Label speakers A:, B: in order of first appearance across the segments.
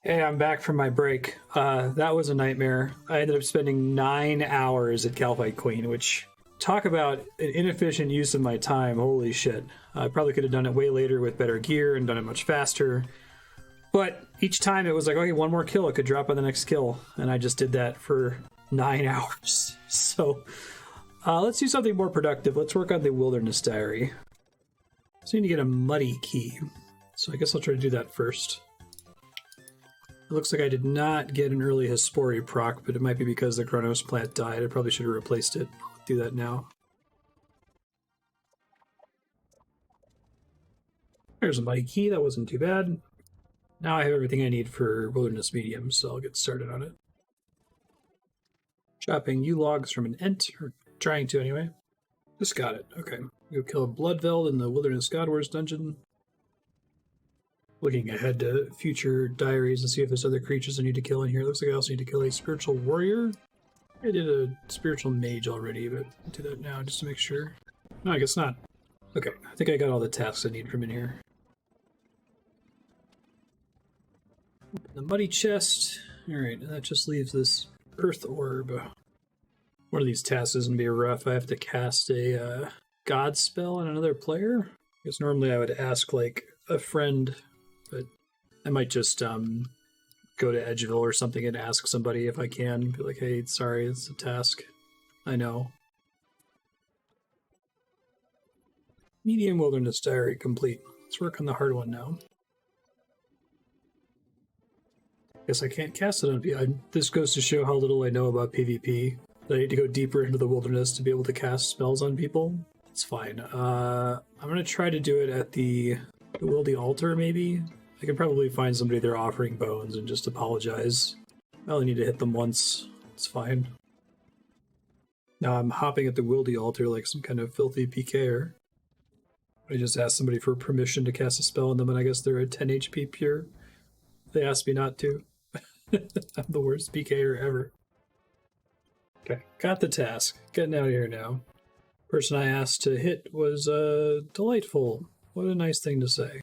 A: Hey, I'm back from my break. That was a nightmare. I ended up spending 9 hours at Calphite Queen, which, talk about an inefficient use of my time. Holy shit. I probably could have done it way later with better gear and done it much faster. But each time it was like, okay, one more kill, I could drop on the next kill. And I just did that for 9 hours. So let's do something more productive. Let's work on the Wilderness Diary. So I need to get a muddy key. So I guess I'll try to do that first. It looks like I did not get an early Hespori proc, but it might be because the Chronos plant died. I probably should have replaced it. I'll do that now. There's a mighty key. That wasn't too bad. Now I have everything I need for Wilderness Medium, so I'll get started on it. Chopping U-logs from an Ent, or trying to anyway. Just got it. Okay. Go kill a Bloodveld in the Wilderness God Wars dungeon. Looking ahead to future diaries and see if there's other creatures I need to kill in here. It looks like I also need to kill a spiritual warrior. I did a spiritual mage already, but I'll do that now just to make sure. No, I guess not. Okay, I think I got all the tasks I need from in here. Open the muddy chest. Alright, and that just leaves this earth orb. One of these tasks is going to be rough. I have to cast a god spell on another player. Because normally I would ask, like, a friend, but I might just go to Edgeville or something and ask somebody if I can. Be like, hey, sorry, it's a task. I know. Medium Wilderness Diary complete. Let's work on the hard one now. Guess I can't cast it on PvP. This goes to show how little I know about PvP. I need to go deeper into the wilderness to be able to cast spells on people. It's fine. I'm going to try to do it at the Wildy Altar, maybe? I can probably find somebody there offering bones and just apologize. I only need to hit them once. It's fine. Now I'm hopping at the Wildy Altar like some kind of filthy PKer. I just asked somebody for permission to cast a spell on them, and I guess they're at 10 HP pure. They asked me not to. I'm the worst PKer ever. Okay, got the task. Getting out of here now. Person I asked to hit was delightful. What a nice thing to say.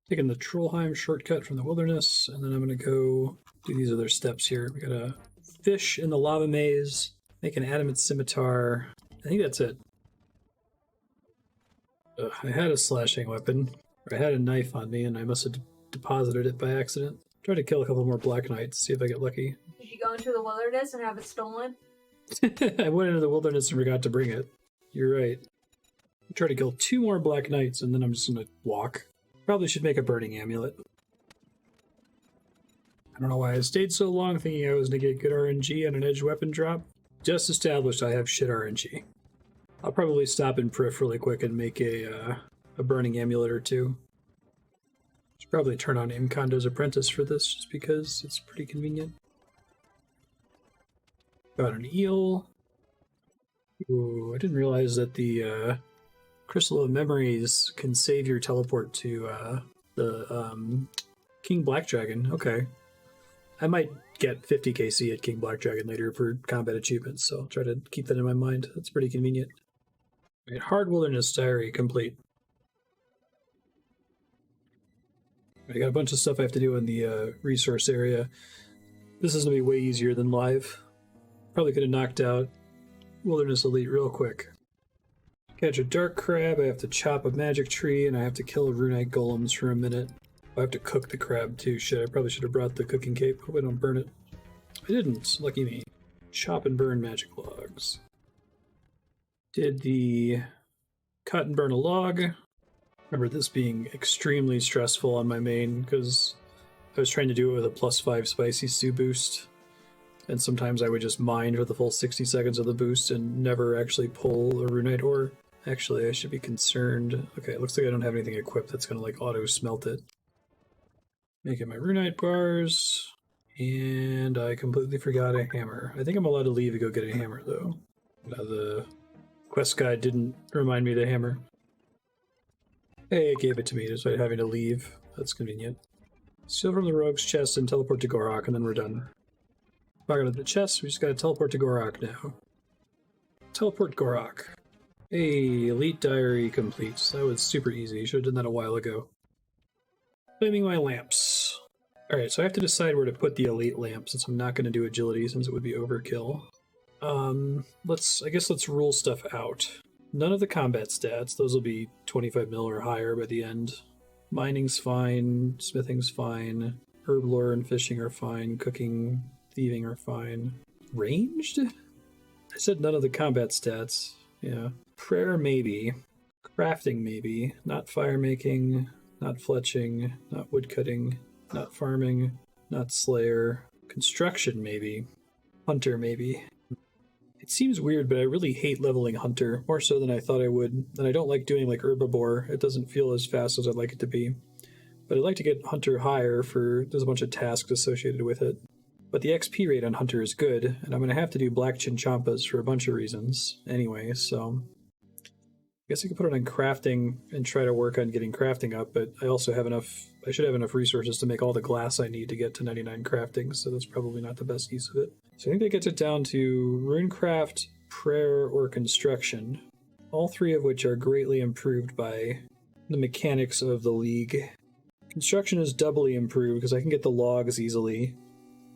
A: Taking the Trollheim shortcut from the wilderness, and then I'm going to go do these other steps here. We got a fish in the lava maze, make an adamant scimitar. I think that's it. I had a slashing weapon, or I had a knife on me, and I must have deposited it by accident. Try to kill a couple more Black Knights, see if I get lucky.
B: Did you go into the wilderness and have it stolen?
A: I went into the wilderness and forgot to bring it. You're right. Try to kill 2 more Black Knights, and then I'm just going to walk. Probably should make a burning amulet. I don't know why I stayed so long thinking I was going to get good RNG on an edge weapon drop. Just established I have shit RNG. I'll probably stop in Prif really quick and make a burning amulet or 2. Should probably turn on Imkondo's Apprentice for this, just because it's pretty convenient. Got an eel. Ooh, I didn't realize that the Crystal of Memories can save your teleport to the King Black Dragon. Okay. I might get 50 KC at King Black Dragon later for combat achievements, so I'll try to keep that in my mind. That's pretty convenient. Right, Hard Wilderness Diary complete. I got a bunch of stuff I have to do in the resource area. This is going to be way easier than live. Probably could have knocked out Wilderness Elite real quick. Catch a dark crab, I have to chop a magic tree, and I have to kill runite golems for a minute. I have to cook the crab too. Shit, I probably should have brought the cooking cape. Hope I don't burn it. I didn't. Lucky me. Chop and burn magic logs. Did the cut and burn a log. Remember this being extremely stressful on my main because I was trying to do it with a +5 spicy stew boost. And sometimes I would just mine for the full 60 seconds of the boost and never actually pull a runite ore. Actually, I should be concerned. Okay, it looks like I don't have anything equipped that's going to like auto smelt it. Making my runite bars. And I completely forgot a hammer. I think I'm allowed to leave to go get a hammer though. Now the quest guide didn't remind me of the hammer. Hey, it gave it to me despite having to leave. That's convenient. Steal from the rogue's chest and teleport to Gorok, and then we're done. Back out of the chest, we just gotta teleport to Gorok now. Teleport Gorok. Hey, Elite Diary complete. That was super easy. Should have done that a while ago. Flaming my lamps. Alright, so I have to decide where to put the elite lamp since I'm not going to do agility since it would be overkill. I guess let's rule stuff out. None of the combat stats, those will be 25 mil or higher by the end. Mining's fine, smithing's fine, herb lore and fishing are fine, cooking, thieving are fine. Ranged? I said none of the combat stats. Yeah. Prayer maybe. Crafting maybe. Not fire making, not fletching, not woodcutting, not farming, not slayer. Construction maybe. Hunter maybe. It seems weird, but I really hate leveling Hunter, more so than I thought I would. And I don't like doing like Herbivore. It doesn't feel as fast as I'd like it to be. But I'd like to get Hunter higher for there's a bunch of tasks associated with it. But the XP rate on Hunter is good, and I'm going to have to do Black Chinchompas for a bunch of reasons anyway, so I guess I could put it on crafting and try to work on getting crafting up, but I also have enough, I should have enough resources to make all the glass I need to get to 99 crafting, so that's probably not the best use of it. So I think that gets it down to Runecraft, Prayer, or Construction, all three of which are greatly improved by the mechanics of the League. Construction is doubly improved because I can get the logs easily,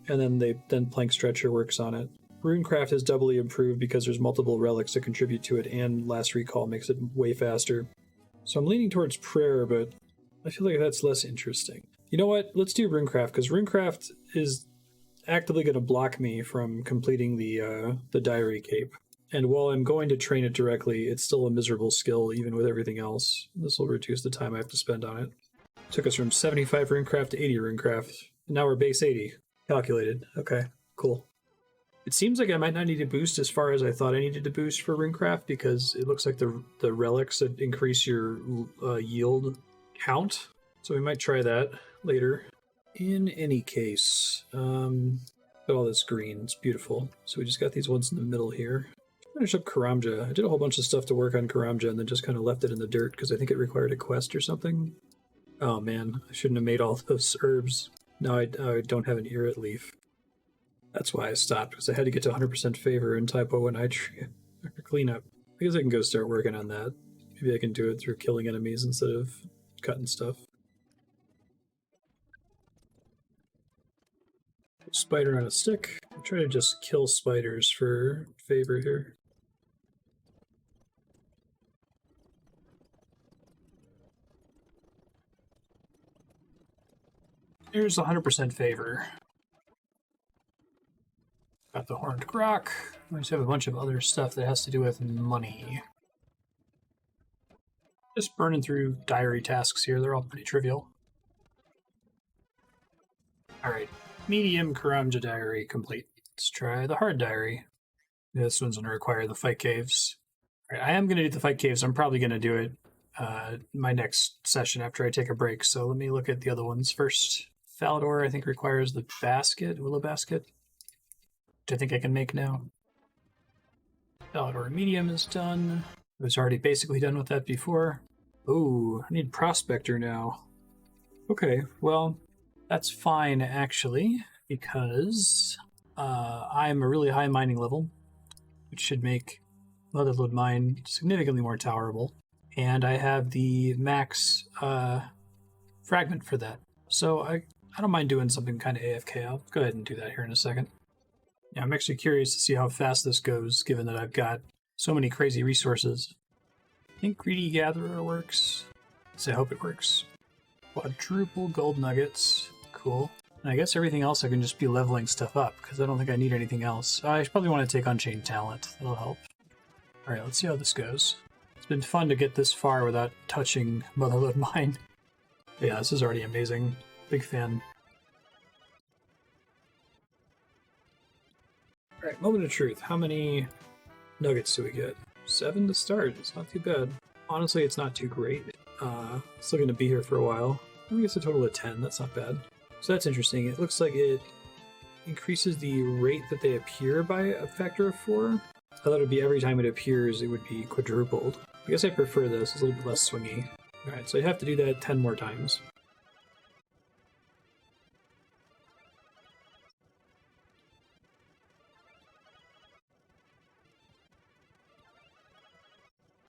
A: and then Plank Stretcher works on it. Runecraft is doubly improved because there's multiple relics that contribute to it, and Last Recall makes it way faster. So I'm leaning towards Prayer, but I feel like that's less interesting. You know what? Let's do Runecraft, because Runecraft is actively going to block me from completing the Diary Cape. And while I'm going to train it directly, it's still a miserable skill, even with everything else. This will reduce the time I have to spend on it. Took us from 75 Runecraft to 80 Runecraft. Now we're base 80. Calculated. Okay, cool. It seems like I might not need to boost as far as I thought I needed to boost for Runecraft, because it looks like the relics that increase your yield count. So we might try that later. In any case, look at all this green. It's beautiful. So we just got these ones in the middle here. Finish up Karamja. I did a whole bunch of stuff to work on Karamja and then just kind of left it in the dirt because I think it required a quest or something. Oh man, I shouldn't have made all those herbs. Now I don't have an Irrit leaf. That's why I stopped, because I had to get to 100% favor in typo and cleanup. I guess I can go start working on that. Maybe I can do it through killing enemies instead of cutting stuff. Spider on a stick. I'll try to just kill spiders for favor here. Here's 100% favor. Got the Horned Grok. We just have a bunch of other stuff that has to do with money. Just burning through diary tasks here. They're all pretty trivial. Alright. Medium Karamja diary complete. Let's try the hard diary. This one's going to require the fight caves. Alright, I am going to do the fight caves. I'm probably going to do it my next session after I take a break. So let me look at the other ones first. Falador, I think, requires the basket, willow basket, which I think I can make now. Falador medium is done. I was already basically done with that before. Ooh, I need prospector now. Okay, well, that's fine actually, because I'm a really high mining level, which should make Leatherload Mine significantly more tolerable. And I have the max fragment for that. So I don't mind doing something kind of AFK. I'll go ahead and do that here in a second. Yeah, I'm actually curious to see how fast this goes, given that I've got so many crazy resources. I think Greedy Gatherer works. So I hope it works. Quadruple gold nuggets. Cool. And I guess everything else I can just be leveling stuff up, because I don't think I need anything else. I probably want to take Unchained Talent. That'll help. Alright, let's see how this goes. It's been fun to get this far without touching Motherlode Mine. Yeah, this is already amazing. Big fan. Alright, moment of truth. How many nuggets do we get? 7 to start. It's not too bad. Honestly, it's not too great. Still going to be here for a while. I think it's a total of 10. That's not bad. So that's interesting. It looks like it increases the rate that they appear by a factor of 4. I thought it would be every time it appears, it would be quadrupled. I guess I prefer this. It's a little bit less swingy. Alright, so I have to do that 10 more times.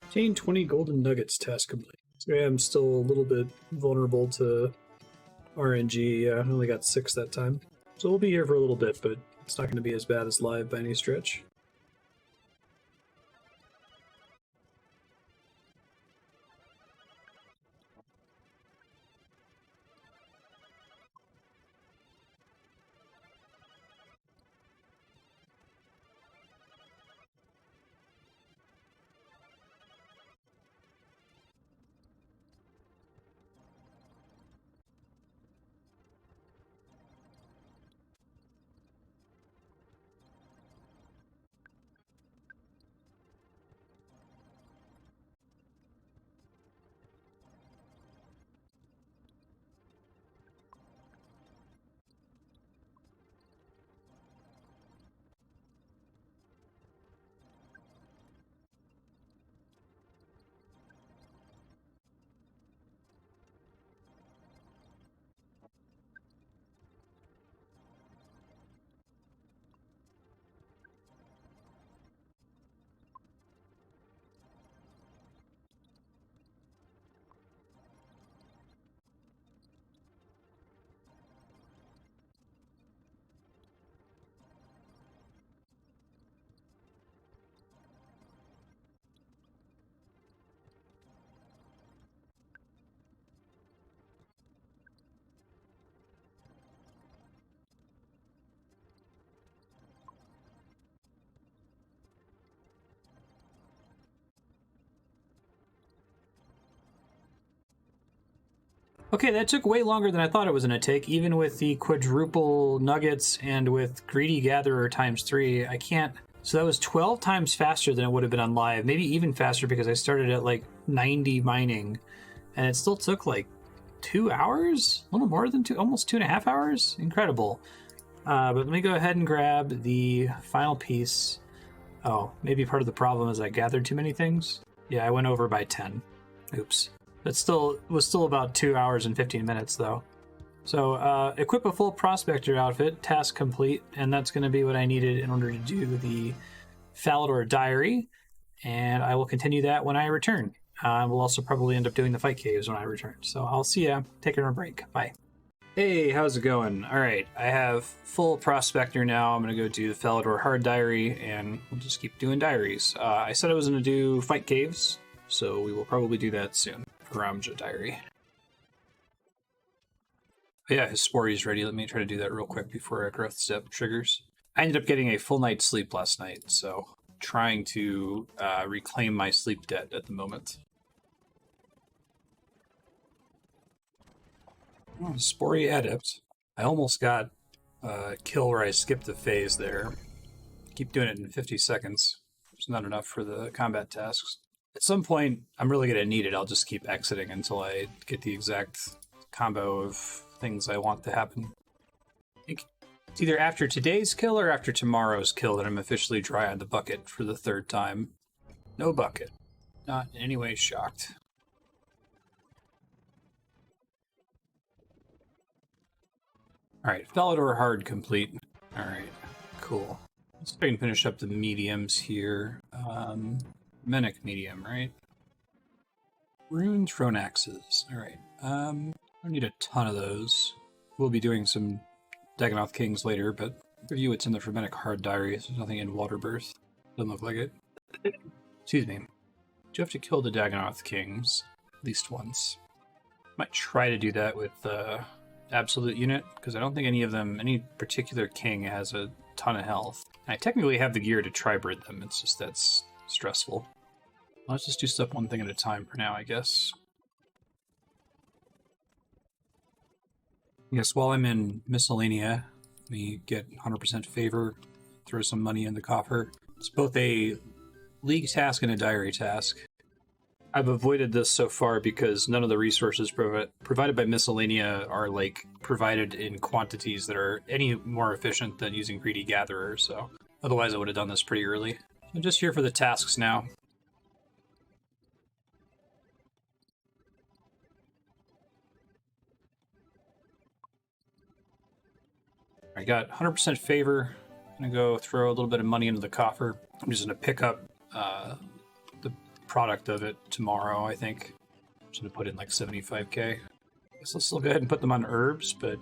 A: Obtain 20 golden nuggets task complete. So yeah, I'm still a little bit vulnerable to RNG. Yeah, I only got 6 that time. So we'll be here for a little bit, but it's not going to be as bad as live by any stretch. Okay, that took way longer than I thought it was going to take, even with the quadruple nuggets and with Greedy Gatherer ×3. I can't... So that was 12 times faster than it would have been on live, maybe even faster because I started at like 90 mining, and it still took like 2 hours? A little more than almost 2.5 hours? Incredible. But let me go ahead and grab the final piece. Oh, maybe part of the problem is I gathered too many things? Yeah, I went over by 10. Oops. It was still about 2 hours and 15 minutes, though. So, equip a full prospector outfit, task complete, and that's going to be what I needed in order to do the Falador diary, and I will continue that when I return. We'll also probably end up doing the fight caves when I return. So I'll see ya. Taking a break. Bye. Hey, how's it going? All right, I have full prospector now. I'm going to go do the Falador hard diary, and we'll just keep doing diaries. I said I was going to do fight caves, so we will probably do that soon. Ramja diary. But yeah, his story is ready. Let me try to do that real quick before our growth step triggers. I ended up getting a full night's sleep last night, so trying to reclaim my sleep debt at the moment. Oh, Spory Adept. I almost got a kill where I skipped a phase there. Keep doing it in 50 seconds. It's not enough for the combat tasks. At some point, I'm really going to need it. I'll just keep exiting until I get the exact combo of things I want to happen. I think it's either after today's kill or after tomorrow's kill that I'm officially dry on the bucket for the 3rd time. No bucket. Not in any way shocked. Alright, Falador hard complete. Alright, cool. Let's try and finish up the mediums here. Menic medium, right? Rune throne axes. Alright. I don't need a ton of those. We'll be doing some Dagannoth Kings later, but review what's in the Fermenic hard diary. There's nothing in Waterbirth. Doesn't look like it. Excuse me. Do you have to kill the Dagannoth Kings at least once? Might try to do that with Absolute Unit, because I don't think any particular king has a ton of health. And I technically have the gear to tri-bird them, it's just that's stressful. Let's just do stuff one thing at a time for now, I guess. Yes, while I'm in Miscellanea, let me get 100% favor, throw some money in the coffer. It's both a league task and a diary task. I've avoided this so far because none of the resources provided by Miscellanea are provided in quantities that are any more efficient than using Greedy Gatherer, so otherwise I would have done this pretty early. I'm just here for the tasks now. I got 100% favor. I'm gonna go throw a little bit of money into the coffer. I'm just gonna pick up the product of it tomorrow, I think. I'm just gonna put in like 75k.
C: Guess I'll still go ahead and put them on herbs, but...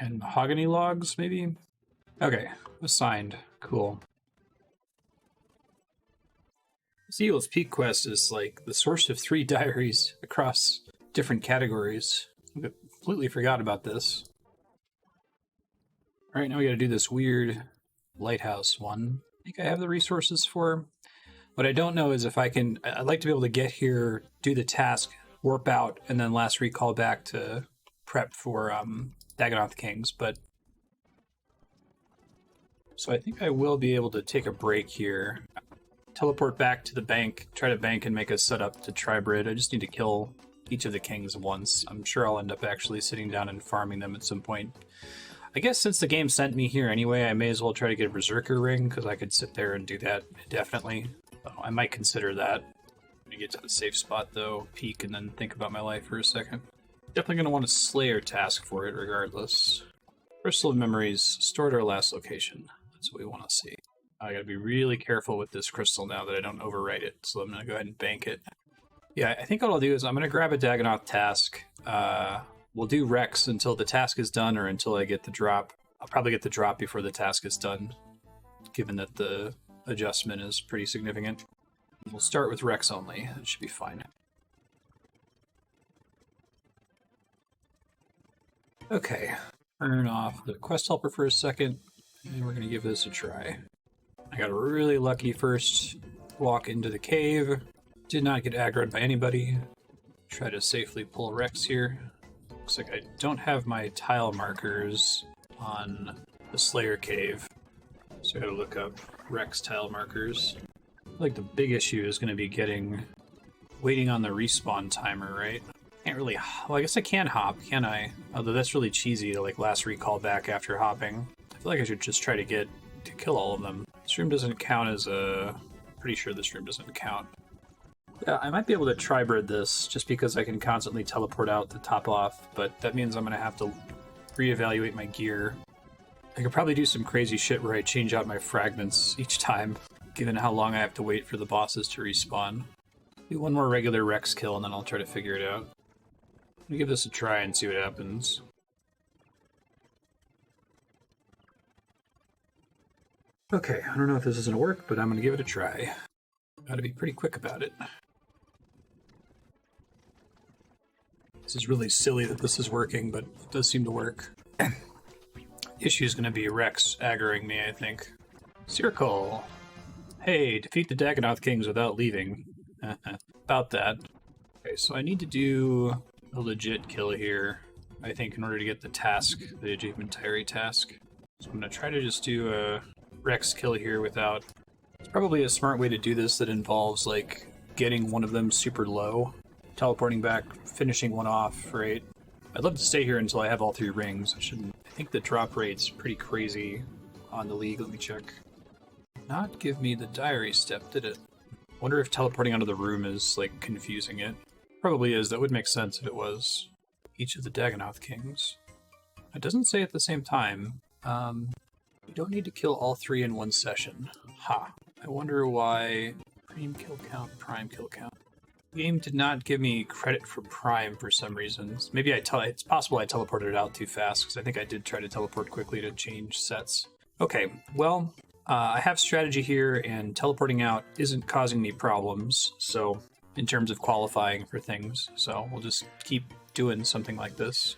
C: And mahogany logs, maybe? Okay, assigned. Cool. This Eagle's Peak quest is like the source of 3 diaries across different categories. I completely forgot about this. Alright, now we gotta do this weird lighthouse one. I think I have the resources for. What I don't know is if I can... I'd like to be able to get here, do the task, warp out, and then last recall back to prep for Dagannoth Kings, but... So I think I will be able to take a break here. Teleport back to the bank, try to bank and make a setup to Tribrid. I just need to kill each of the kings once. I'm sure I'll end up actually sitting down and farming them at some point. I guess since the game sent me here anyway, I may as well try to get a Berserker ring, because I could sit there and do that indefinitely. So I might consider that. Let me get to the safe spot though, peek, and then think about my life for a second. Definitely going to want a Slayer task for it regardless. Crystal of Memories, stored at our last location. That's what we want to see. I gotta be really careful with this crystal now that I don't overwrite it, so I'm gonna go ahead and bank it. Yeah, I think what I'll do is I'm gonna grab a Dagannoth task. We'll do Rex until the task is done or until I get the drop. I'll probably get the drop before the task is done, given that the adjustment is pretty significant. We'll start with Rex only. It should be fine. Okay, turn off the quest helper for a second, and we're gonna give this a try. I got really lucky first walk into the cave. Did not get aggroed by anybody. Try to safely pull Rex here. Looks like I don't have my tile markers on the Slayer cave. So I gotta look up Rex tile markers. I feel like the big issue is gonna be waiting on the respawn timer, right? Can't really, well, I guess I can hop, can I? Although that's really cheesy to like last recall back after hopping. I feel like I should just try to kill all of them. This room doesn't count as a... Pretty sure this room doesn't count. Yeah, I might be able to Tribrid this, just because I can constantly teleport out to top off, but that means I'm going to have to reevaluate my gear. I could probably do some crazy shit where I change out my fragments each time, given how long I have to wait for the bosses to respawn. Do one more regular Rex kill, and then I'll try to figure it out. Let me give this a try and see what happens. Okay, I don't know if this is going to work, but I'm going to give it a try. Gotta be pretty quick about it. This is really silly that this is working, but it does seem to work. Issue is going to be Rex aggroing me, I think. Circle! Hey, defeat the Dagannoth Kings without leaving. About that. Okay, so I need to do a legit kill here, I think, in order to get the task, the achievement diary task. So I'm going to try to just do a Rex kill here without... It's probably a smart way to do this that involves, like, getting one of them super low, teleporting back, finishing one off, right? I'd love to stay here until I have all 3 rings. I think the drop rate's pretty crazy on the League. Let me check. Not give me the diary step, did it? Wonder if teleporting out of the room is, like, confusing it. Probably is. That would make sense if it was. Each of the Dagannoth Kings. It doesn't say at the same time. You don't need to kill all 3 in one session. Ha. I wonder why... Prime kill count. The game did not give me credit for Prime for some reasons. Maybe it's possible I teleported it out too fast, because I think I did try to teleport quickly to change sets. Okay, well, I have strategy here, and teleporting out isn't causing me problems, so... in terms of qualifying for things, so we'll just keep doing something like this.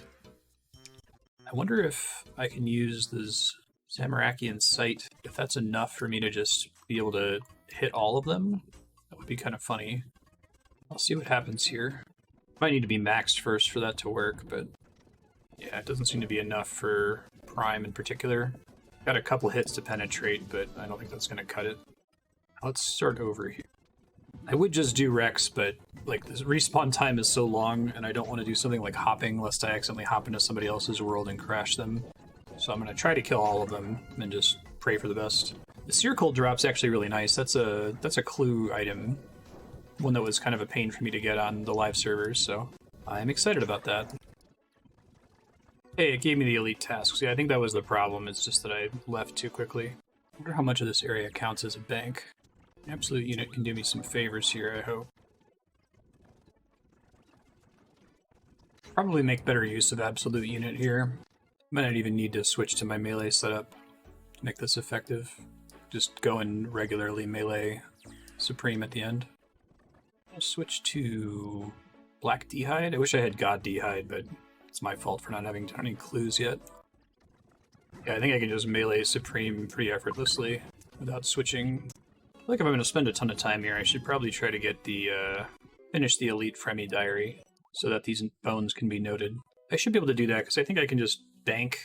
C: I wonder if I can use this Zamorakian sight, if that's enough for me to just be able to hit all of them. That would be kind of funny. I'll see what happens here. Might need to be maxed first for that to work, but yeah, it doesn't seem to be enough for Prime in particular. Got a couple hits to penetrate, but I don't think that's going to cut it. Let's start over here. I would just do Rex, but like this respawn time is so long, and I don't want to do something like hopping, lest I accidentally hop into somebody else's world and crash them. So I'm going to try to kill all of them, and just pray for the best. The Circle drop's actually really nice. That's a clue item. One that was kind of a pain for me to get on the live servers, so I'm excited about that. Hey, it gave me the elite tasks. Yeah, I think that was the problem. It's just that I left too quickly. I wonder how much of this area counts as a bank. Absolute Unit can do me some favors here, I hope. Probably make better use of absolute unit here. Might not even need to switch to my melee setup to make this effective. Just go in regularly melee supreme at the end. I'll switch to black d'hide. I wish I had god d'hide, but it's my fault for not having done any clues yet. Yeah, I think I can just melee supreme pretty effortlessly without switching. I feel like if I'm going to spend a ton of time here, I should probably try to get the finish the elite Fremi diary so that these bones can be noted. I should be able to do that because I think I can just bank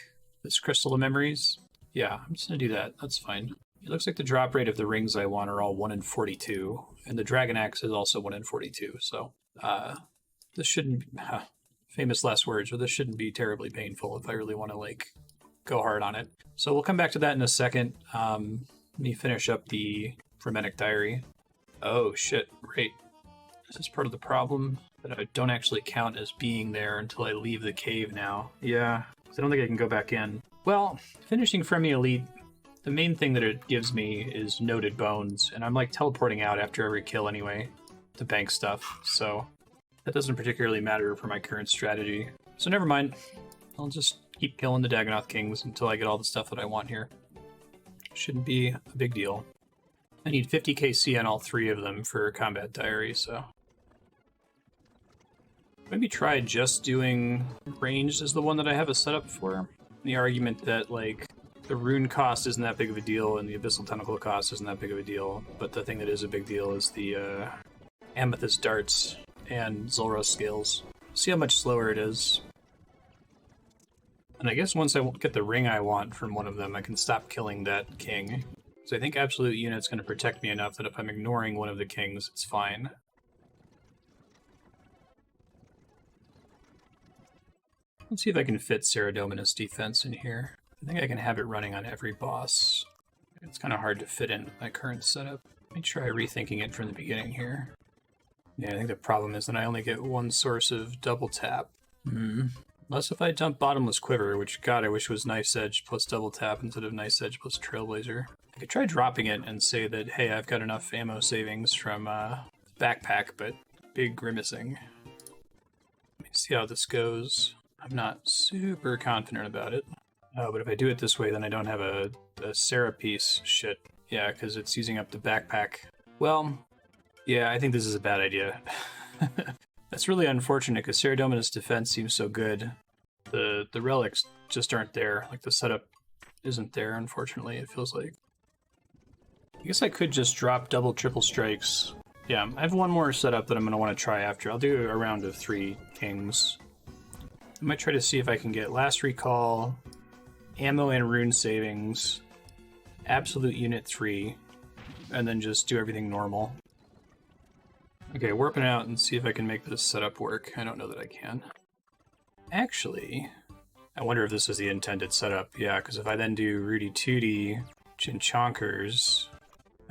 C: this crystal of memories. Yeah, I'm just going to do that. That's fine. It looks like the drop rate of the rings I want are all 1 in 42, and the Dragon Axe is also 1 in 42, so this shouldn't be, famous last words, but this shouldn't be terribly painful if I really want to, like, go hard on it. So we'll come back to that in a second. Let me finish up the Frenetic Diary. Oh, shit, right. Is this part of the problem? That I don't actually count as being there until I leave the cave now. Yeah, because I don't think I can go back in. Well, finishing Fremi Elite, the main thing that it gives me is noted bones, and I'm like teleporting out after every kill anyway to bank stuff, so that doesn't particularly matter for my current strategy. So never mind. I'll just keep killing the Dagannoth Kings until I get all the stuff that I want here. Shouldn't be a big deal. I need 50 KC on all 3 of them for Combat Diary, so maybe try just doing ranged as the one that I have a setup for. The argument that, like, the rune cost isn't that big of a deal and the abyssal tentacle cost isn't that big of a deal, but the thing that is a big deal is the amethyst darts and Zulrah scales. See how much slower it is. And I guess once I get the ring I want from one of them, I can stop killing that king. So I think absolute unit's going to protect me enough that if I'm ignoring one of the kings, it's fine. Let's see if I can fit Saradominus defense in here. I think I can have it running on every boss. It's kind of hard to fit in with my current setup. Let me try rethinking it from the beginning here. Yeah, I think the problem is that I only get one source of double tap. Unless if I dump Bottomless Quiver, which, God, I wish was Knife's Edge plus double tap instead of Knife's Edge plus Trailblazer. I could try dropping it and say that, hey, I've got enough ammo savings from Backpack, but big grimacing. Let me see how this goes. I'm not super confident about it. Oh, but if I do it this way, then I don't have a Serapiece shit. Yeah, because it's using up the backpack. Well, yeah, I think this is a bad idea. That's really unfortunate, because Saradominus' defense seems so good. The relics just aren't there. Like, the setup isn't there, unfortunately, it feels like. I guess I could just drop double, triple strikes. Yeah, I have one more setup that I'm going to want to try after. I'll do a round of 3 kings. I might try to see if I can get last recall, ammo and rune savings, absolute unit 3, and then just do everything normal. Okay, warping out and see if I can make this setup work. I don't know that I can. Actually, I wonder if this is the intended setup. Yeah, because if I then do Rudy Tooty, Chinchonkers...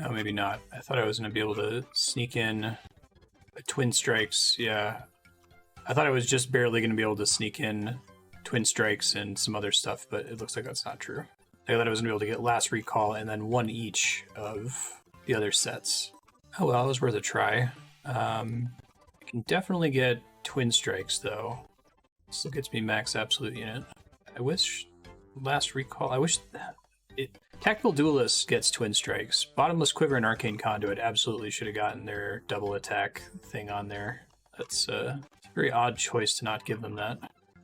C: Oh, maybe not. I thought I was going to be able to sneak in a Twin Strikes. Yeah. I thought I was just barely going to be able to sneak in Twin Strikes and some other stuff, but it looks like that's not true. I thought I was going to be able to get last recall and then 1 each of the other sets. Oh well, it was worth a try. I can definitely get Twin Strikes, though. Still gets me max absolute unit. I wish last recall... I wish... Tactical Duelist gets Twin Strikes. Bottomless Quiver and Arcane Conduit absolutely should have gotten their double attack thing on there. That's a very odd choice to not give them that.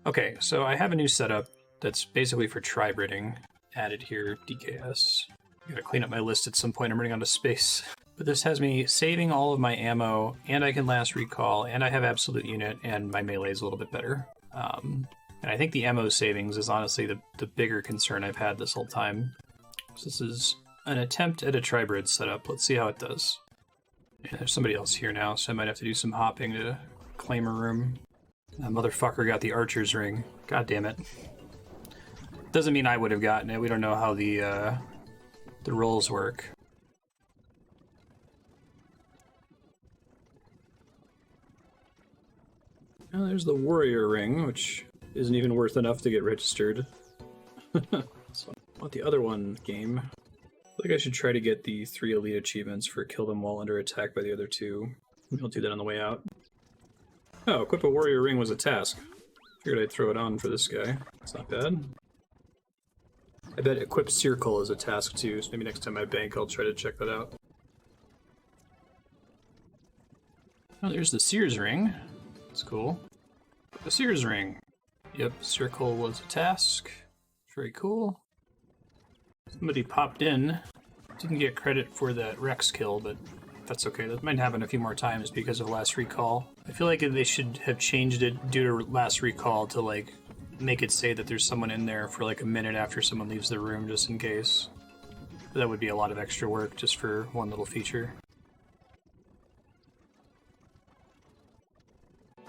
C: Okay, so I have a new setup that's basically for tri-Bridding added here, DKS. I'm gonna clean up my list at some point, I'm running out of space. But this has me saving all of my ammo, and I can last recall, and I have absolute unit, and my melee is a little bit better. And I think the ammo savings is honestly the bigger concern I've had this whole time. So this is an attempt at a tri-Brid setup. Let's see how it does. Yeah, there's somebody else here now, so I might have to do some hopping to claim a room. That motherfucker got the Archer's Ring. God damn it. Doesn't mean I would have gotten it. We don't know how the rolls work. Well, there's the Warrior Ring, which isn't even worth enough to get registered. So I want the other one game. I feel like I should try to get the 3 elite achievements for kill them while under attack by the other 2. Maybe I'll do that on the way out. Oh, equip a warrior ring was a task.
A: Figured I'd throw it on for this guy. It's not bad. I bet equip circle is a task too, so maybe next time I bank I'll try to check that out.
C: Oh, there's the Sears ring. That's cool. The Sears ring. Yep, circle was a task. Very cool. Somebody popped in. Didn't get credit for that Rex kill, but that's okay. That might happen a few more times because of last recall. I feel like they should have changed it due to last recall to like make it say that there's someone in there for like a minute after someone leaves the room just in case. But that would be a lot of extra work just for one little feature.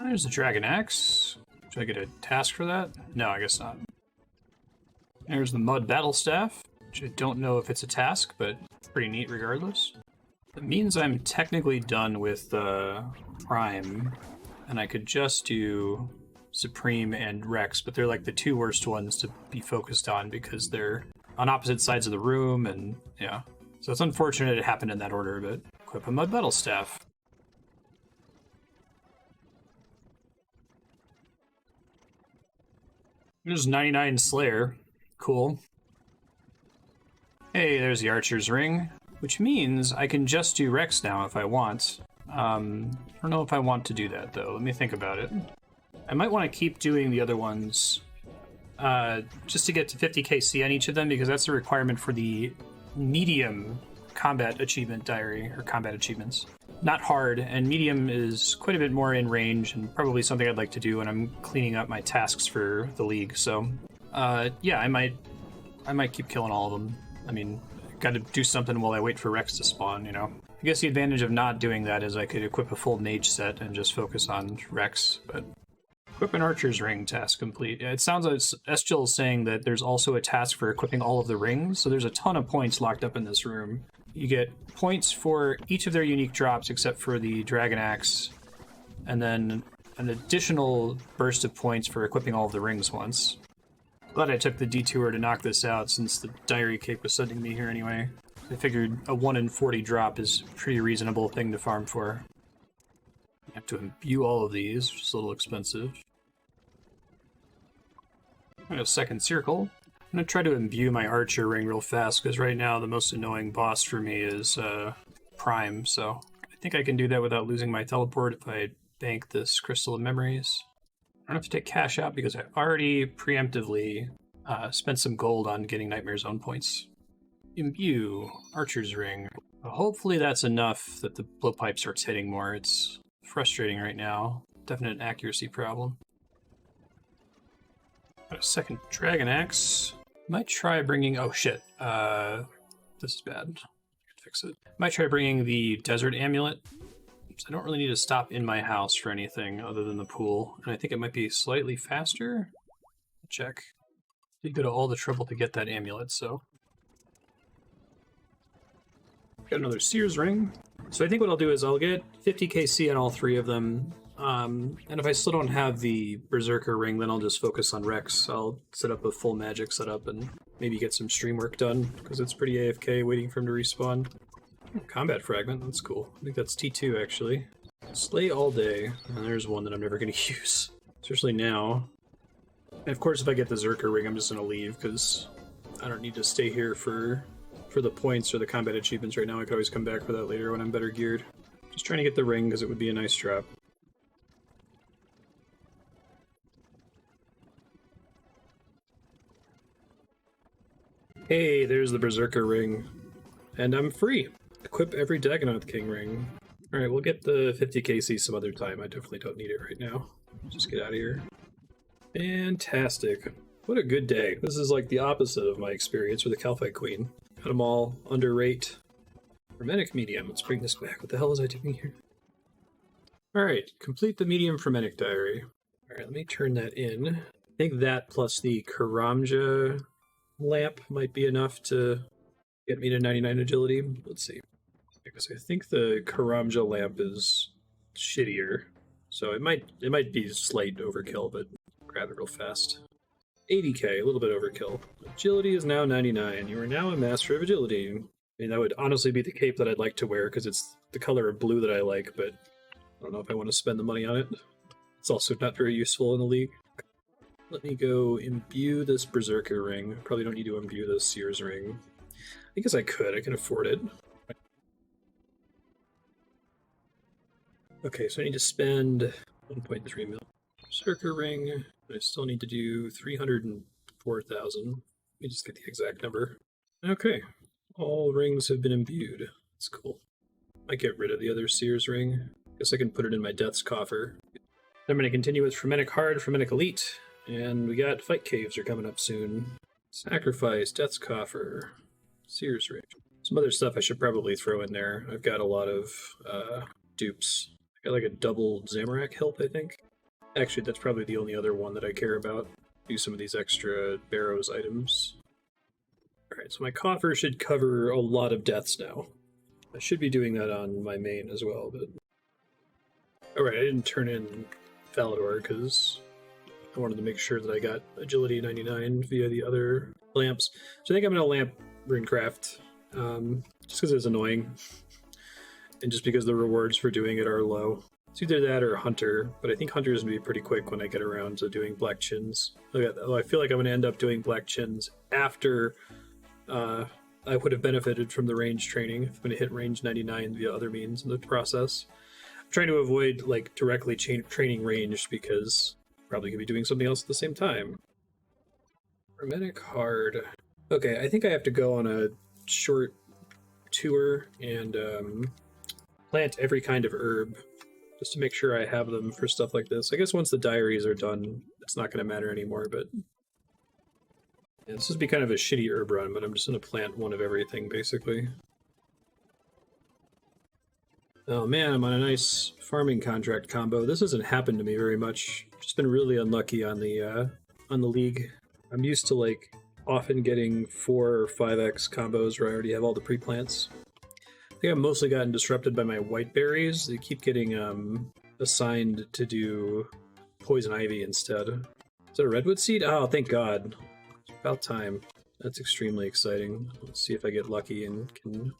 C: There's the Dragon Axe. Should I get a task for that? No, I guess not. There's the Mud Battle Staff, which I don't know if it's a task, but pretty neat regardless. It means I'm technically done with Prime, and I could just do Supreme and Rex, but they're like the two worst ones to be focused on because they're on opposite sides of the room, and yeah. So it's unfortunate it happened in that order, but equip a Mud Battle Staff. There's 99 Slayer. Cool. Hey, there's the Archer's Ring, which means I can just do Rex now if I want. I don't know if I want to do that, though. Let me think about it. I might want to keep doing the other ones just to get to 50 KC on each of them, because that's a requirement for the medium combat achievement diary, or combat achievements. Not hard, and medium is quite a bit more in range, and probably something I'd like to do when I'm cleaning up my tasks for the league. So, yeah, I might keep killing all of them. I mean, got to do something while I wait for Rex to spawn, you know. I guess the advantage of not doing that is I could equip a full mage set and just focus on Rex, but equip an Archer's Ring task complete. Yeah, it sounds like Estiel is saying that there's also a task for equipping all of the rings, so there's a ton of points locked up in this room. You get points for each of their unique drops except for the Dragon Axe, and then an additional burst of points for equipping all of the rings once. Glad I took the detour to knock this out since the diary cape was sending me here anyway. I figured a 1 in 40 drop is a pretty reasonable thing to farm for. I have to imbue all of these, which is a little expensive. I have a second circle. I'm going to try to imbue my Archer Ring real fast, because right now the most annoying boss for me is Prime, so I think I can do that without losing my teleport if I bank this Crystal of Memories. I don't have to take cash out because I already preemptively spent some gold on getting Nightmare Zone points. Imbue, Archer's Ring. Well, hopefully that's enough that the blowpipe starts hitting more. It's frustrating right now. Definite accuracy problem. Got a second Dragon Axe. Might try bringing... Oh shit. This is bad. Fix it. Might try bringing the Desert Amulet. So I don't really need to stop in my house for anything other than the pool. And I think it might be slightly faster. Check. Did go to all the trouble to get that amulet, so... Got another Sears ring. So I think what I'll do is I'll get 50 KC on all three of them. And if I still don't have the Berserker ring, then I'll just focus on Rex. I'll set up a full magic setup and maybe get some stream work done, because it's pretty AFK waiting for him to respawn. Combat fragment, that's cool. I think that's T2 actually. Slay all day, and there's one that I'm never going to use, especially now. And of course, if I get the Zerker ring, I'm just going to leave because I don't need to stay here for the points or the combat achievements right now. I could always come back for that later when I'm better geared. Just trying to get the ring because it would be a nice drop. Hey, there's the Berserker ring, and I'm free. Equip every Dagannoth King ring. Alright, we'll get the 50 KC some other time. I definitely don't need it right now. Just get out of here. Fantastic. What a good day. This is like the opposite of my experience with the Calphite Queen. Got them all under rate. Frenetic Medium. Let's bring this back. What the hell was I doing here? Alright, complete the Medium Frenetic Diary. Alright, let me turn that in. I think that plus the Karamja lamp might be enough to get me to 99 agility. Let's see. Because I think the Karamja lamp is shittier. So it might be slight overkill, but grab it real fast. 80k, a little bit overkill. Agility is now 99. You are now a master of agility. I mean, that would honestly be the cape that I'd like to wear because it's the color of blue that I like, but I don't know if I want to spend the money on it. It's also not very useful in the league.
A: Let me go imbue this Berserker ring. Probably don't need to imbue this Seer's ring. I guess I could. I can afford it. Okay, so I need to spend 1.3 mil. Berserker ring. I still need to do 304,000. Let me just get the exact number. Okay, all rings have been imbued. That's cool. I get rid of the other Seer's ring. Guess I can put it in my Death's Coffer. I'm going to continue with Frenetic Hard, Frenetic Elite, and we got Fight Caves are coming up soon. Sacrifice, Death's Coffer, Seer's ring. Some other stuff I should probably throw in there. I've got a lot of dupes. I got like a double Zamorak help, I think. Actually, that's probably the only other one that I care about. Do some of these extra Barrows items. Alright, so my coffer should cover a lot of deaths now. I should be doing that on my main as well, but... Alright, I didn't turn in Falador because I wanted to make sure that I got Agility 99 via the other lamps. So I think I'm going to lamp Runecraft, just because it's annoying. And just because the rewards for doing it are low. It's either that or Hunter, but I think Hunter is going to be pretty quick when I get around to doing Black Chins. I feel like I'm going to end up doing Black Chins after I would have benefited from the range training. If I'm going to hit range 99 via other means in the process. I'm trying to avoid like directly training range because probably could be doing something else at the same time. Hermetic Hard. Okay, I think I have to go on a short tour and plant every kind of herb just to make sure I have them for stuff like this. I guess once the diaries are done, it's not going to matter anymore, but yeah, this would be kind of a shitty herb run, but I'm just going to plant one of everything, basically. Oh man, I'm on a nice farming contract combo. This hasn't happened to me very much. Just been really unlucky on the league. I'm used to like often getting 4 or 5x combos where I already have all the pre-plants. I think I've mostly gotten disrupted by my white berries. They keep getting assigned to do poison ivy instead. Is that a redwood seed? Oh, thank God. It's about time. That's extremely exciting. Let's see if I get lucky and can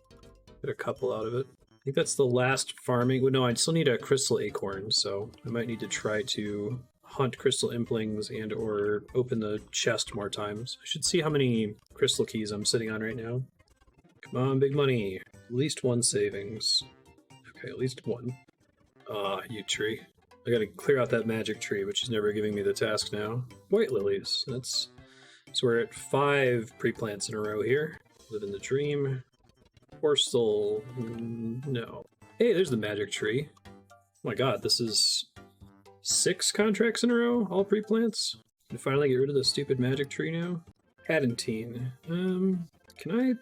A: get a couple out of it. I think that's the last farming. Well, no, I still need a crystal acorn, so I might need to try to hunt crystal implings and or open the chest more times. I should see how many crystal keys I'm sitting on right now. Come on, big money. At least one savings. Okay, at least one. Ah, you tree. I gotta clear out that magic tree, but she's never giving me the task now. White lilies. So we're at 5 pre-plants in a row here. Live in the dream. Borstal. No. Hey, there's the magic tree. Oh my god, this is 6 contracts in a row, all pre-plants. Can I finally get rid of the stupid magic tree now? Cadentine. Can I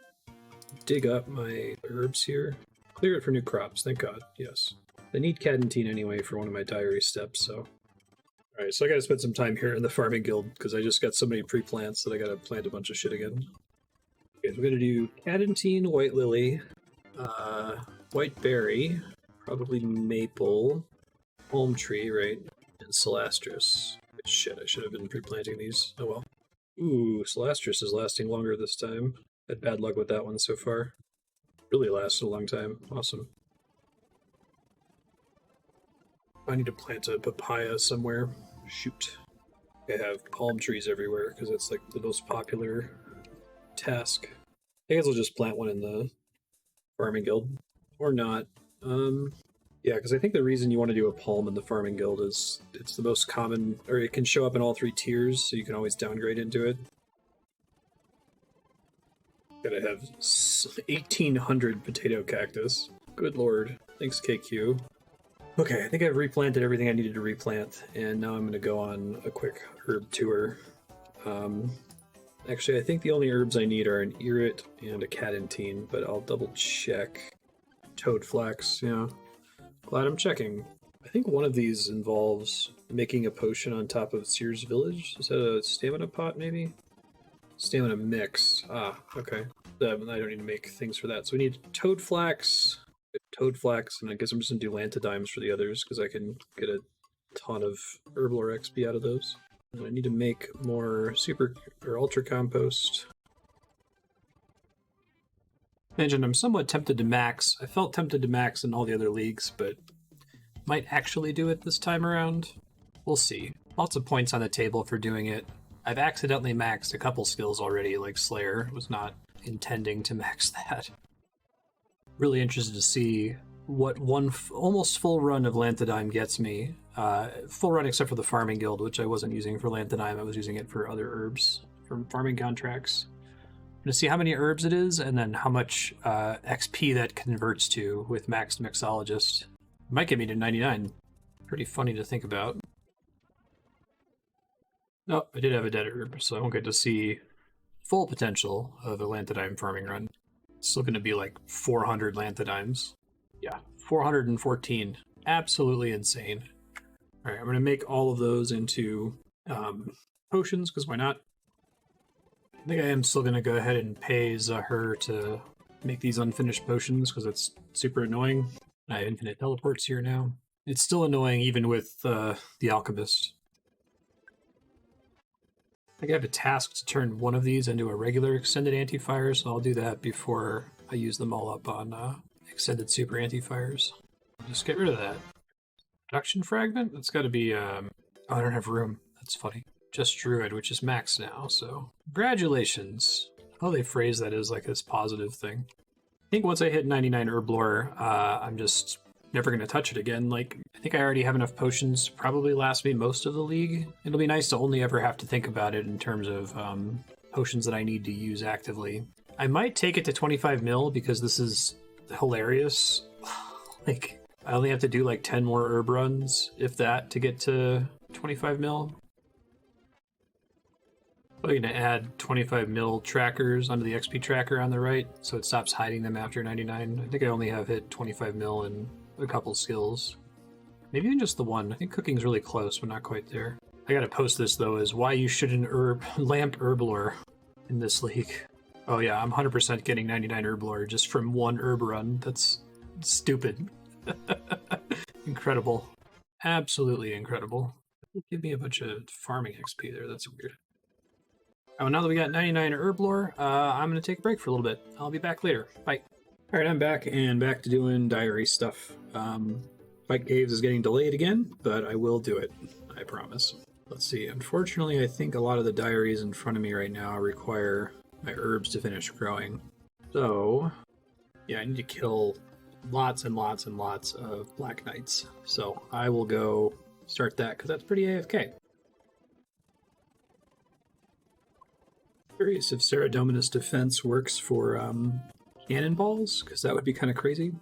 A: dig up my herbs here? Clear it for new crops, thank god, yes. I need Cadentine anyway for one of my diary steps, so... Alright, so I gotta spend some time here in the farming guild, because I just got so many pre-plants that I gotta plant a bunch of shit again. Okay, so we're gonna do Cadentine, White Lily, White Berry, probably Maple, Palm Tree, right, and Celastris. Shit, I should have been pre-planting these. Oh well. Ooh, Celastris is lasting longer this time. Had bad luck with that one so far. Really lasted a long time. Awesome. I need to plant a papaya somewhere. Shoot. I have palm trees everywhere because it's like the most popular task. I guess I'll just plant one in the farming guild. Or not. Yeah, because I think the reason you want to do a palm in the farming guild is it's the most common, or it can show up in all 3 tiers, so you can always downgrade into it. Gotta have 1,800 potato cactus. Good lord. Thanks, KQ. Okay, I think I've replanted everything I needed to replant, and now I'm going to go on a quick herb tour. Actually, I think the only herbs I need are an Irit and a Cadentine, but I'll double check. Toadflax, yeah. Glad I'm checking. I think one of these involves making a potion on top of Seer's Village. Is that a stamina pot, maybe? Stamina mix. Ah, okay. I don't need to make things for that. So we need Toadflax, and I guess I'm just going to do Lantodimes for the others, because I can get a ton of Herblore XP out of those. And I need to make more super or ultra compost. Imagine I'm somewhat tempted to max. I felt tempted to max in all the other leagues, but might actually do it this time around. We'll see.
C: Lots of points on the table for doing it. I've accidentally maxed a couple skills already, like Slayer. Was not intending to max that. Really interested to see what one almost full run of Lanthadime gets me. Full run except for the farming guild, which I wasn't using for Lanthadime. I was using it for other herbs from farming contracts. I'm going to see how many herbs it is and then how much XP that converts to with maxed Mixologist. Might get me to 99. Pretty funny to think about. Oh, I did have a dead herb, so I won't get to see full potential of a Lanthadime farming run. It's still going to be like 400 Lanthadimes. Yeah, 414. Absolutely insane. All right, I'm going to make all of those into potions, because why not? I think I am still going to go ahead and pay Zahur to make these unfinished potions, because it's super annoying. I have infinite teleports here now. It's still annoying even with the Alchemist. I think I have a task to turn one of these into a regular extended anti-fire, so I'll do that before I use them all up on extended super anti-fires. Just get rid of that. Production fragment? That's got to be... oh, I don't have room. That's funny. Just Druid, which is max now, so... Congratulations! Oh, they phrase that as like this positive thing. I think once I hit 99 Herblore, I'm just never going to touch it again. Like, I think I already have enough potions to probably last me most of the league. It'll be nice to only ever have to think about it in terms of potions that I need to use actively. I might take it to 25 mil because this is hilarious. Like, I only have to do like 10 more herb runs, if that, to get to 25 mil. I'm going to add 25 mil trackers onto the XP tracker on the right, so it stops hiding them after 99. I think I only have hit 25 mil in a couple skills. Maybe even just the one. I think cooking's really close, but not quite there. I gotta post this, though, is why you shouldn't lamp herblore in this league. Oh yeah, I'm 100% getting 99 herblore just from one herb run. That's stupid. Incredible. Absolutely incredible. Give me a bunch of farming XP there. That's weird. Oh, now that we got 99 herblore, I'm going to take a break for a little bit. I'll be back later. Bye. All right, I'm back and back to doing diary stuff. Fight Caves is getting delayed again, but I will do it. I promise. Let's see. Unfortunately, I think a lot of the diaries in front of me right now require my herbs to finish growing. So, yeah, I need to kill lots and lots and lots of Black Knights. So I will go start that because that's pretty AFK. Curious if Saradominus Defense works for cannonballs, because that would be kind of crazy.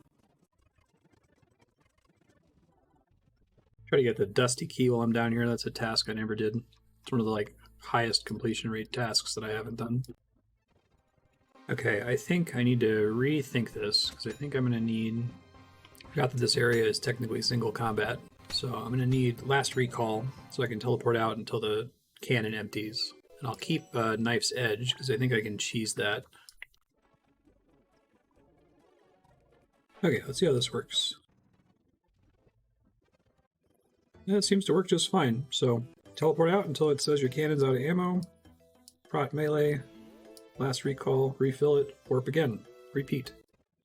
C: Try to get the Dusty Key while I'm down here. That's a task I never did. It's one of the like highest completion rate tasks that I haven't done. Okay, I think I need to rethink this, because I think I'm going to need... I forgot that this area is technically single combat, so I'm going to need last recall so I can teleport out until the cannon empties. And I'll keep Knife's Edge, because I think I can cheese that. Okay, let's see how this works. Yeah, it seems to work just fine. So, teleport out until it says your cannon's out of ammo. Prot melee. Last recall. Refill it. Warp again. Repeat.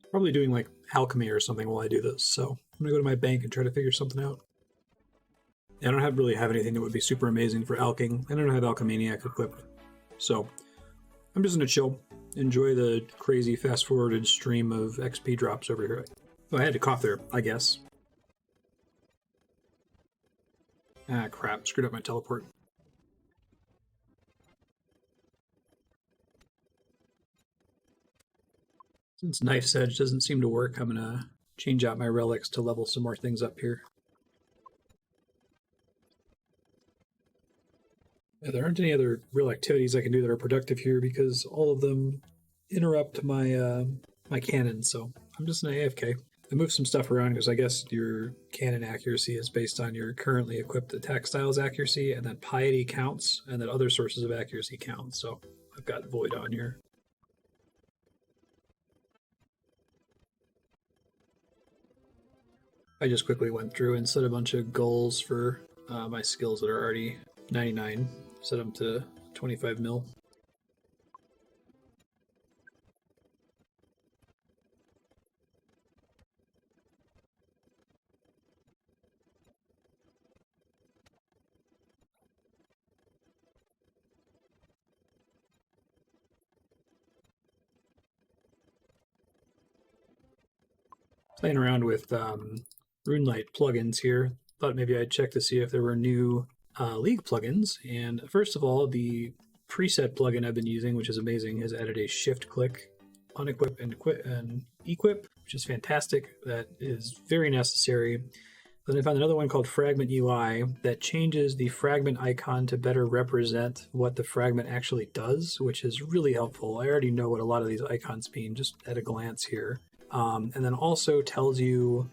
C: Probably doing like alchemy or something while I do this, so I'm going to go to my bank and try to figure something out. I don't really have anything that would be super amazing for alching. I don't have Alchemaniac equipped. So I'm just going to chill, enjoy the crazy fast-forwarded stream of XP drops over here. Oh, I had to cough there, I guess. Ah, crap. Screwed up my teleport. Since Knife's Edge doesn't seem to work, I'm going to change out my relics to level some more things up here. There aren't any other real activities I can do that are productive here because all of them interrupt my my cannon, so I'm just an AFK. I moved some stuff around because I guess your cannon accuracy is based on your currently equipped attack styles accuracy, and then piety counts, and then other sources of accuracy count, so I've got void on here. I just quickly went through and set a bunch of goals for my skills that are already 99. Set them to 25 mil.
A: playing around with RuneLite plugins here. Thought maybe I'd check to see if there were new League plugins. And first of all, the preset plugin I've been using, which is amazing, has added a shift click unequip and equip, which is fantastic. That is very necessary. Then I found another one called Fragment UI that changes the fragment icon to better represent what the fragment actually does, which is really helpful. I already know what a lot of these icons mean just at a glance here. And then also tells you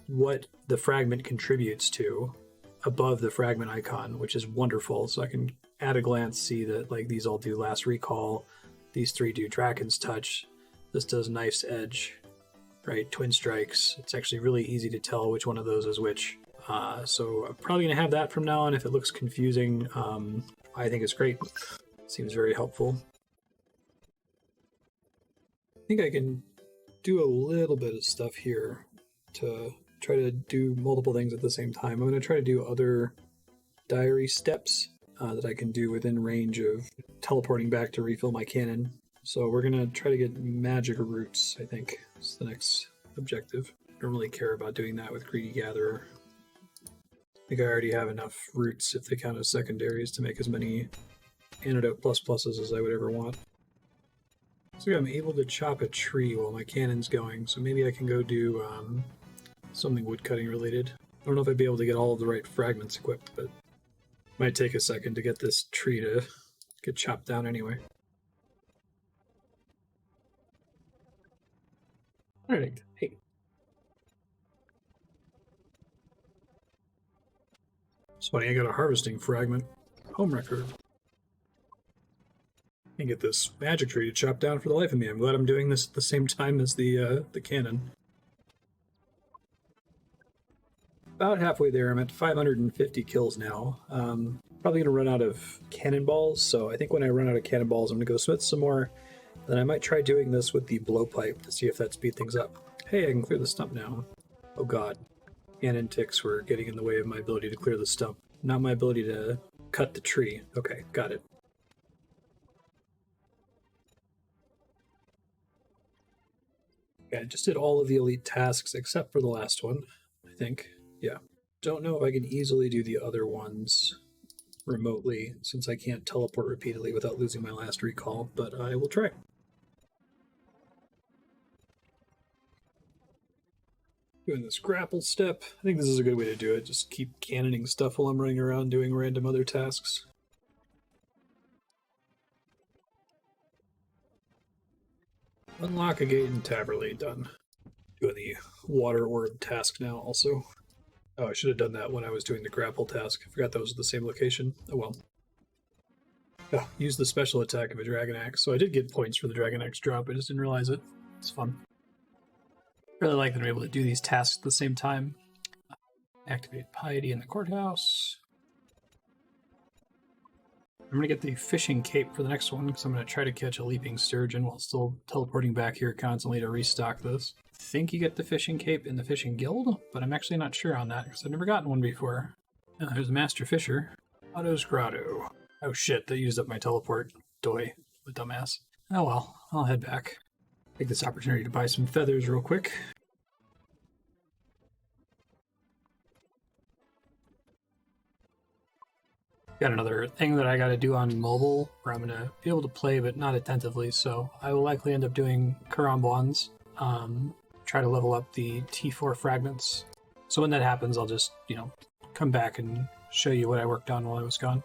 A: what the fragment contributes to above the fragment icon, which is wonderful. So I can at a glance see that like these all do last recall, these three do Dragon's Touch, this does Knife's Edge, right? Twin Strikes. It's actually really easy to tell which one of those is which. So I'm probably going to have that from now on. If it looks confusing, I think it's great. Seems very helpful. I think I can do a little bit of stuff here to try to do multiple things at the same time. I'm going to try to do other diary steps that I can do within range of teleporting back to refill my cannon. So we're going to try to get magic roots, I think, is the next objective. I don't really care about doing that with Greedy Gatherer. I think I already have enough roots, if they count as secondaries, to make as many antidote plus pluses as I would ever want. So I'm able to chop a tree while my cannon's going, so maybe I can go do something woodcutting related. I don't know if I'd be able to get all of the right fragments equipped, but it might take a second to get this tree to get chopped down anyway. Alright, hey. It's funny, I got a harvesting fragment. Home record. And get this magic tree to chop down for the life of me. I'm glad I'm doing this at the same time as the cannon. About halfway there. I'm at 550 kills now. Probably gonna run out of cannonballs, so I think when I run out of cannonballs, I'm gonna go smith some more. Then I might try doing this with the blowpipe to see if that speeds things up. Hey, I can clear the stump now. Oh god. Cannon ticks were getting in the way of my ability to clear the stump. Not my ability to cut the tree. Okay, got it. Yeah, I just did all of the elite tasks except for the last one, I think. Yeah. Don't know if I can easily do the other ones remotely, since I can't teleport repeatedly without losing my last recall, but I will try. Doing this grapple step. I think this is a good way to do it. Just keep cannoning stuff while I'm running around doing random other tasks. Unlock a gate in Taverley, done. Doing the water orb task now also. Oh, I should have done that when I was doing the grapple task. I forgot that was the same location. Oh well. Oh, use the special attack of a Dragon Axe. So I did get points for the Dragon Axe drop, I just didn't realize it. It's fun. Really like that I'm able to do these tasks at the same time. Activate Piety in the courthouse. I'm going to get the fishing cape for the next one, because I'm going to try to catch a leaping sturgeon while still teleporting back here constantly to restock this. I think you get the fishing cape in the fishing guild, but I'm actually not sure on that, because I've never gotten one before. Oh, there's Master Fisher. Otto's Grotto. Oh shit, that used up my teleport. Doy, the dumbass. Oh well, I'll head back. Take this opportunity to buy some feathers real quick. Got another thing that I gotta do on mobile, where I'm gonna be able to play but not attentively, so I will likely end up doing Karambwans. Try to level up the T4 fragments. So when that happens, I'll just, come back and show you what I worked on while I was gone.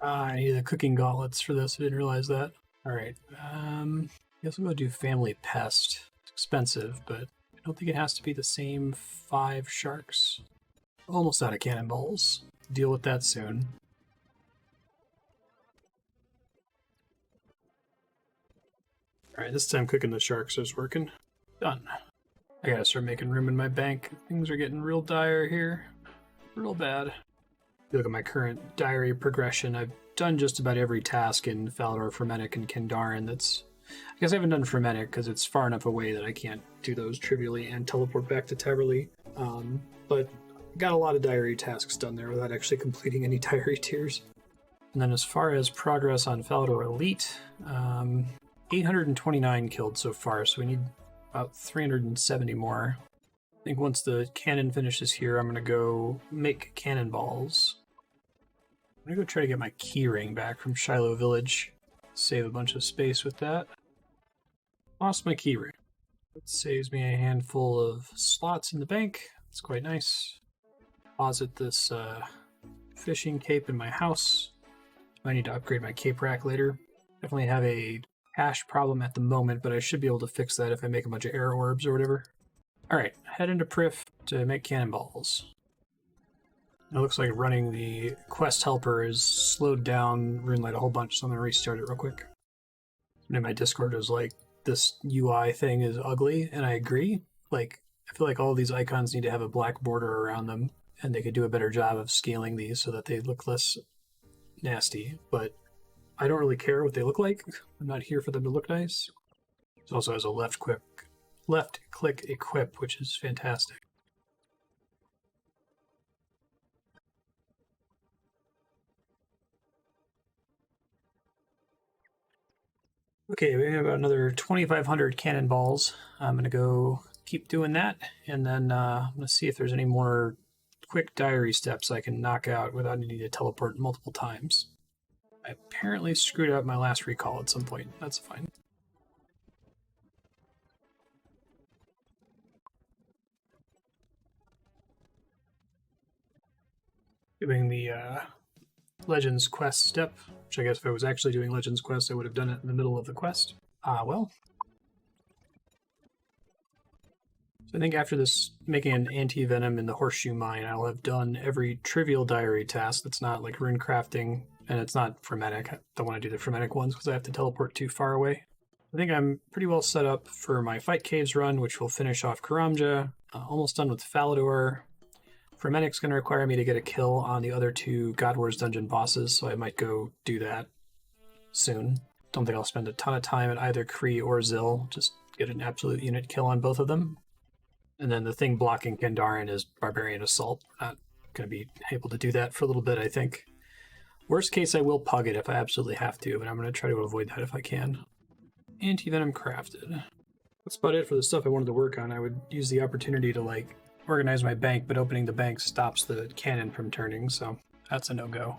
A: I need the cooking gauntlets for this. I didn't realize that. Alright, I guess we'll go do Family Pest. It's expensive, but I don't think it has to be the same 5 sharks. Almost out of cannonballs. Deal with that soon. Alright, this time cooking the sharks is working. Done. I gotta start making room in my bank. Things are getting real dire here. Real bad. If you look at my current diary progression, I've done just about every task in Falador, Fermentic, and Kindarin that's... I guess I haven't done Fermentic because it's far enough away that I can't do those trivially and teleport back to Taverley. But got a lot of diary tasks done there without actually completing any diary tiers.
C: And then as far as progress on Falador Elite, 829 killed so far, so we need about 370 more. I think once the cannon finishes here, I'm going to go make cannonballs. I'm going to go try to get my keyring back from Shiloh Village. Save a bunch of space with that. Lost my keyring. It saves me a handful of slots in the bank. It's quite nice. Deposit this fishing cape in my house. I need to upgrade my cape rack later. Definitely have a cache problem at the moment, but I should be able to fix that if I make a bunch of air orbs or whatever. Alright, head into Prif to make cannonballs. It looks like running the quest helper is slowed down RuneLight a whole bunch, so I'm going to restart it real quick. And in my Discord, it was like, this UI thing is ugly, and I agree. Like, I feel like all these icons need to have a black border around them, and they could do a better job of scaling these so that they look less nasty, but I don't really care what they look like. I'm not here for them to look nice. It also has a left click equip, which is fantastic. Okay, we have another 2,500 cannonballs. I'm going to go keep doing that, and then I'm going to see if there's any more quick diary steps I can knock out without needing to teleport multiple times. I apparently screwed up my last recall at some point. That's fine. Doing the Legends quest step, which I guess if I was actually doing Legends quest, I would have done it in the middle of the quest. Well. So I think after this, making an anti-venom in the horseshoe mine, I'll have done every trivial diary task that's not like rune crafting, and it's not frenetic. I don't want to do the frenetic ones because I have to teleport too far away. I think I'm pretty well set up for my Fight Caves run, which will finish off Karamja. Almost done with Falador. Frenetic's going to require me to get a kill on the other two God Wars dungeon bosses, so I might go do that soon. Don't think I'll spend a ton of time at either Kree or Zil, just get an absolute unit kill on both of them. And then the thing blocking Kandaren is Barbarian Assault. Not going to be able to do that for a little bit, I think. Worst case, I will pug it if I absolutely have to, but I'm going to try to avoid that if I can. Anti-venom crafted. That's about it for the stuff I wanted to work on. I would use the opportunity to, like, organize my bank, but opening the bank stops the cannon from turning, so that's a no-go.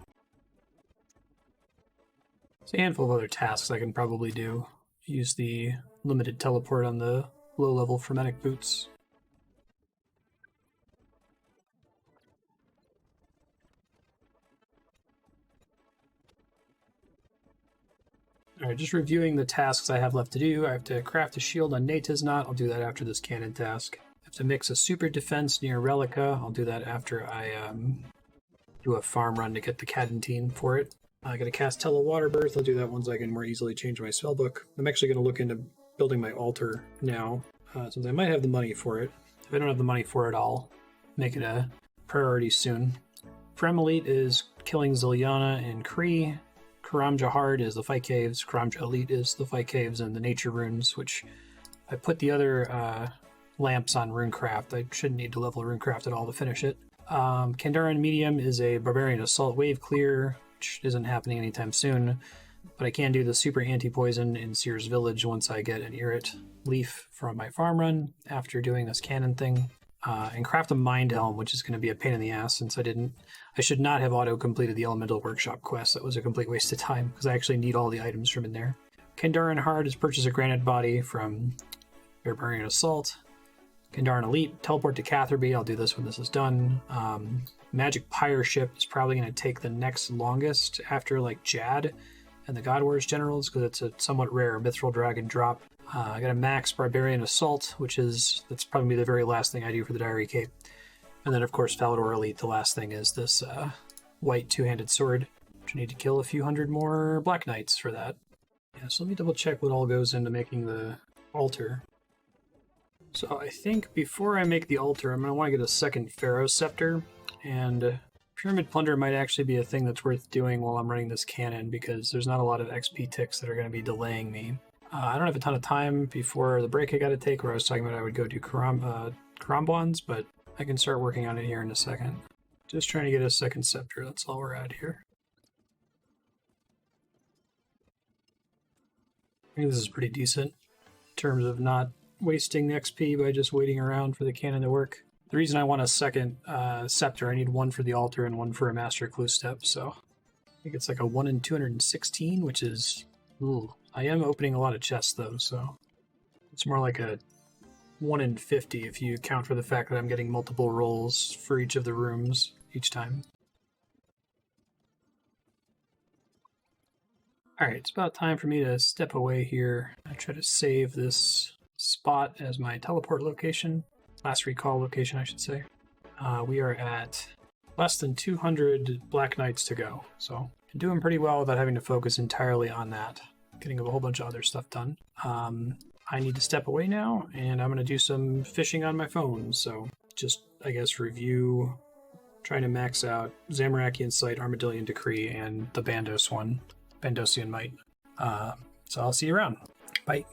C: There's a handful of other tasks I can probably do. Use the limited teleport on the low-level frenetic boots. Alright, just reviewing the tasks I have left to do. I have to craft a shield on Natiznot. I'll do that after this cannon task. I have to mix a super defense near Relica. I'll do that after I do a farm run to get the Cadentine for it. I gotta cast Water Birth. I'll do that once I can more easily change my spellbook. I'm actually gonna look into building my altar now, since I might have the money for it. If I don't have the money for it, I'll make it a priority soon. Frem Elite is killing Ziliana and Kree. Karamja Hard is the Fight Caves, Karamja Elite is the Fight Caves, and the Nature Runes, which I put the other lamps on Runecraft. I shouldn't need to level Runecraft at all to finish it. Kandaren Medium is a Barbarian Assault Wave Clear, which isn't happening anytime soon, but I can do the Super Anti-Poison in Seer's Village once I get an Irrit Leaf from my farm run after doing this cannon thing. And craft a Mind Helm, which is going to be a pain in the ass since I should not have auto-completed the Elemental Workshop quest. That was a complete waste of time because I actually need all the items from in there. Kandaren Hard is purchase a Granite Body from Barbarian Assault. Kandaren Elite, teleport to Catherby. I'll do this when this is done. Magic Pyre Ship is probably going to take the next longest after like Jad and the God Wars Generals because it's a somewhat rare Mithril Dragon drop. I got a max Barbarian Assault, that's probably the very last thing I do for the Diary Cape. And then, of course, Falador Elite, the last thing is this white two-handed sword, which I need to kill a few hundred more Black Knights for that. Yeah, so let me double check what all goes into making the altar. So I think before I make the altar, I'm going to want to get a second Pharaoh Scepter, and Pyramid Plunder might actually be a thing that's worth doing while I'm running this cannon, because there's not a lot of XP ticks that are going to be delaying me. I don't have a ton of time before the break I got to take, where I was talking about I would go do Karambwans, but I can start working on it here in a second. Just trying to get a second scepter, that's all we're at here. I think this is pretty decent in terms of not wasting the XP by just waiting around for the cannon to work. The reason I want a second scepter, I need one for the altar and one for a master clue step, so I think it's like a 1 in 216, which is... Ooh, I am opening a lot of chests though, so it's more like a 1 in 50 if you account for the fact that I'm getting multiple rolls for each of the rooms each time. Alright, it's about time for me to step away here. I try to save this spot as my teleport location. Last recall location, I should say. We are at less than 200 Black Knights to go, so I'm doing pretty well without having to focus entirely on that. Getting a whole bunch of other stuff done. I need to step away now, and I'm going to do some fishing on my phone, so just, I guess, review, trying to max out Zamorakian Sight, Armadillion Decree, and the Bandos one, Bandosian Might. So I'll see you around. Bye.